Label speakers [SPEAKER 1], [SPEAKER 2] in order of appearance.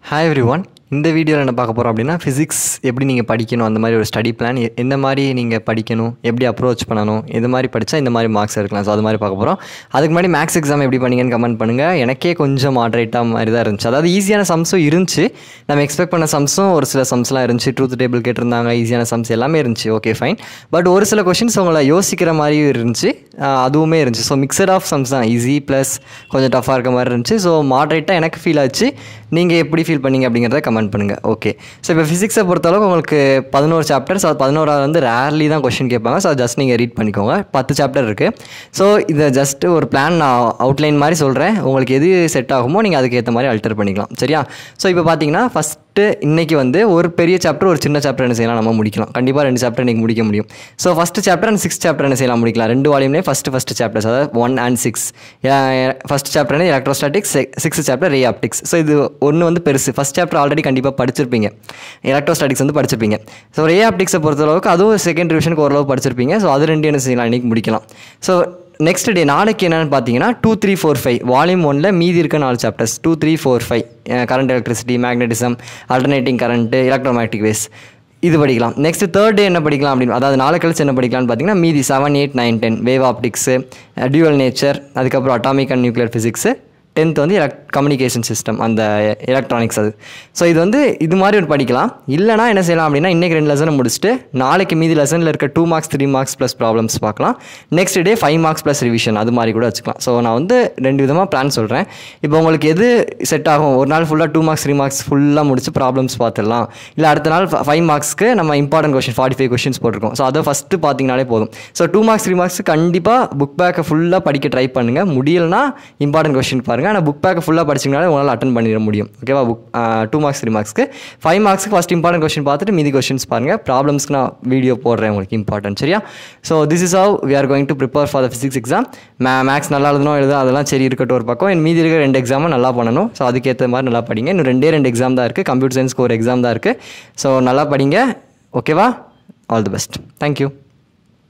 [SPEAKER 1] Hi everyone. இந்த வீடியோவில் என்ன பார்க்க போகிறோம் அப்படின்னா ஃபிசிக்ஸ் எப்படி நீங்கள் படிக்கணும் அந்த மாதிரி ஒரு ஸ்டடி பிளான் எந்த மாதிரி நீங்கள் படிக்கணும் எப்படி அப்ரோச் பண்ணணும் எது மாதிரி படித்தா இந்த மாதிரி மார்க்ஸ் எடுக்கலாம் ஸோ அது மாதிரி பார்க்க போகிறோம். அதுக்கு முன்னாடி மேக்ஸ் எக்ஸாம் எப்படி பண்ணீங்கன்னு கமெண்ட் பண்ணுங்கள். எனக்கே கொஞ்சம் மாடரேட்டாக மாதிரி தான் இருந்துச்சு. அதாவது ஈஸியான சம்ஸும் இருந்துச்சு, நம்ம எக்ஸ்பெக்ட் பண்ண சம்ஸும் ஒரு சில சம்ஸ்லாம் இருந்துச்சு. ட்ரூத் டேபிள் கேட்டிருந்தாங்க, ஈஸியான சம்ஸ் எல்லாமே இருந்துச்சு. Okay fine. பட் ஒரு சில கொஷின்ஸ் உங்களை யோசிக்கிற மாதிரியும் இருந்துச்சு, அதுவுமே இருந்துச்சு. ஸோ மிக்சட் ஆஃப் சம்ஸ் தான், ஈஸி ப்ளஸ் கொஞ்சம் டஃபாக இருக்க மாதிரி இருந்துச்சு. ஸோ மாடரேட்டாக எனக்கு ஃபீல் ஆச்சு. நீங்கள் எப்படி ஃபீல் பண்ணீங்க அப்படிங்கிறத கமெண்ட் பண்ணுங்கள். ஓகே, ஸோ இப்போ ஃபிசிக்ஸை பொறுத்தளவுக்கு உங்களுக்கு 11 சாப்டர்ஸ், அது 11ஆவது வந்து ரேர்லி தான் கொஷின் கேட்பாங்க. ஸோ ஜஸ்ட் நீங்கள் ரீட் பண்ணிக்கோங்க. 10 சாப்டர் இருக்குது. ஸோ இதை ஜஸ்ட் ஒரு பிளான் நான் அவுட்லைன் மாதிரி சொல்கிறேன். உங்களுக்கு எது செட் ஆகுமோ நீங்கள் அதுக்கு ஏற்ற மாதிரி அல்டர் பண்ணிக்கலாம். சரியா? ஸோ இப்போ பார்த்தீங்கன்னா ஃபஸ்ட்டு இன்றைக்கி வந்து ஒரு பெரிய சாப்டர் ஒரு சின்ன சாப்டர் என்ன செய்யலாம், நம்ம முடிக்கலாம். கண்டிப்பாக 2 சாப்டர் இன்றைக்கி முடிக்க முடியும். So first chapter and 6th chapter என்ன செய்யலாம், முடிக்கலாம். 2 வால்யூம்லேயே ஃபஸ்ட்டு சாப்டர்ஸ், அதாவது 1 and 6. First chapter electrostatics, 6th chapter ray optics. So இது ஒன்று வந்து பெருசு. ஃபஸ்ட் சாப்டர் ஆல்ரெடி கண்டிப்பாக படிச்சிருப்பீங்க, எலக்ட்ரோஸ்டாட்டிக்ஸ் வந்து படிச்சிருப்பீங்க. ஸோ ரே ஆப்டிக்ஸை பொறுத்தளவுக்கு அதுவும் செகண்ட் ரிவிஷனுக்கு ஓரளவு படிச்சிருப்பீங்க. ஸோ அது 2 என்ன செய்யலாம், இன்றைக்கி முடிக்கலாம். ஸோ நெக்ஸ்ட் டே நாளைக்கு என்னென்னு பார்த்தீங்கன்னா 2, 3, 4, 5 வால்யூம் 1ல் மீதி இருக்க 4 chapters 2, 3, 4, 5 current electricity, magnetism, alternating current, electromagnetic waves இது படிக்கலாம். நெக்ஸ்ட் தேர்ட் டே என்ன படிக்கலாம் அப்படின்னு, அதாவது நாளை கழிச்சு என்ன படிக்கலாம்னு பார்த்தீங்கன்னா மீதி 7, 8, 9, 10 வேவ் ஆப்டிக்ஸு, டியூவல் நேச்சர், அதுக்கப்புறம் atomic and nuclear physics, 10th வந்து கம்யூனிகேஷன் சிஸ்டம், அந்த எலக்ட்ரானிக்ஸ். அது ஸோ இது வந்து இது மாதிரி ஒரு படிக்கலாம். இல்லைனா என்ன செய்யலாம் அப்படின்னா இன்றைக்கி 2 லெசனை முடிச்சுட்டு நாளைக்கு மீதி லெசனில் இருக்க 2 மார்க்ஸ் 3 மார்க்ஸ் ப்ளஸ் ப்ராப்ளம்ஸ் பார்க்கலாம். Next day 5 marks plus revision, அது மாதிரி கூட வச்சுக்கலாம். ஸோ நான் வந்து 2 விதமாக பிளான் சொல்கிறேன். இப்போ உங்களுக்கு எது செட் ஆகும், ஒரு நாள் ஃபுல்லாக 2 மார்க்ஸ் 3 மார்க்ஸ் ஃபுல்லாக முடிச்சு ப்ராப்ளம்ஸ் பார்த்துடலாம். இல்லை அடுத்த நாள் 5 மார்க்ஸ்க்கு நம்ம இம்பார்ட்டன்ட் கொஷின் 45 கொஷின்ஸ் போட்டிருக்கோம். ஸோ அதை ஃபஸ்ட்டு பார்த்தீங்கனாலே போதும். ஸோ 2 மார்க்ஸ் 3 மார்க்ஸ் கண்டிப்பாக புக் பேக்கை ஃபுல்லாக படிக்க ட்ரை பண்ணுங்கள். முடியலைன்னா இம்பார்ட்டன்ட் கொஷின் பாருங்கள். ஆனால் புக் பேக்கை ஃபுல்லாக படிச்சிங்கனாலே உங்களால் அட்டன் பண்ணிட முடியும். ஓகேவா? 2 மார்க்ஸ் 3 மார்க்ஸ்க்கு 5 மார்க்ஸ்க்கு ஃபஸ்ட் இம்பார்ட்டன்ட் கொஸ்டின் பார்த்துட்டு மீதி கொஸ்டின்ஸ் பாருங்கள். ப்ராப்ளம்ஸ்க்கு நான் வீடியோ போடுறேன் உங்களுக்கு இம்பார்ட்டன்ட். சரியா? So this is how we are going to prepare for the physics exam. Maths நல்லா எழுதணும் அதெல்லாம் சரி இருக்கட்டும் ஒரு பக்கம். மீதி இருக்க 2 எக்ஸாமும் நல்லா பண்ணணும். ஸோ அதுக்கேற்ற மாதிரி நல்லா படிங்க. இன்னும் 2 எக்ஸாம் தான் இருக்குது. கம்ப்யூட்டர் சயின்ஸ்க்கு ஒரு எக்ஸாம் தான் இருக்குது. ஸோ நல்லா படிங்க. ஓகேவா? All the best. தேங்க்யூ.